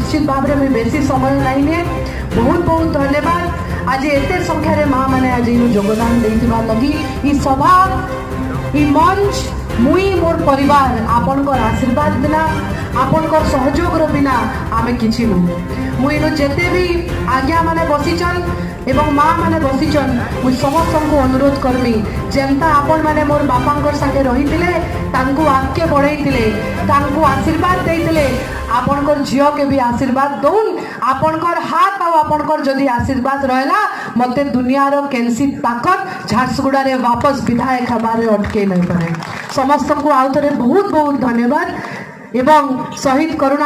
निश्चित भाव में बेसी समय नहीं बहुत बहुत धन्यवाद। आज एते संख्यार माँ मैंने आज योगदान देथिबा लगी ई सभा ई मंच मुई मोर परिवार आपनकर आशीर्वाद बिना आपनकर सहयोग बिना आमे किछि नु मुई जेते भी आज्ञा माने बसिचन एवं माँ मैंने बसिचन मुझ समस्त को अनुरोध करमी जेमता आपण मैंने मोर बापांकर संगे रही आगे बढ़े आशीर्वाद देते आपणकर झील के भी आशीर्वाद दौन आपणकर हाथ आपणकर जदि आशीर्वाद रहा मत दुनियार कैंसी ताकत झारसुगुड़ा रे वापस विधायक हबारे अटके नहीं पारे। समस्त को आउ थे बहुत बहुत धन्यवाद एवं शहीद करुणा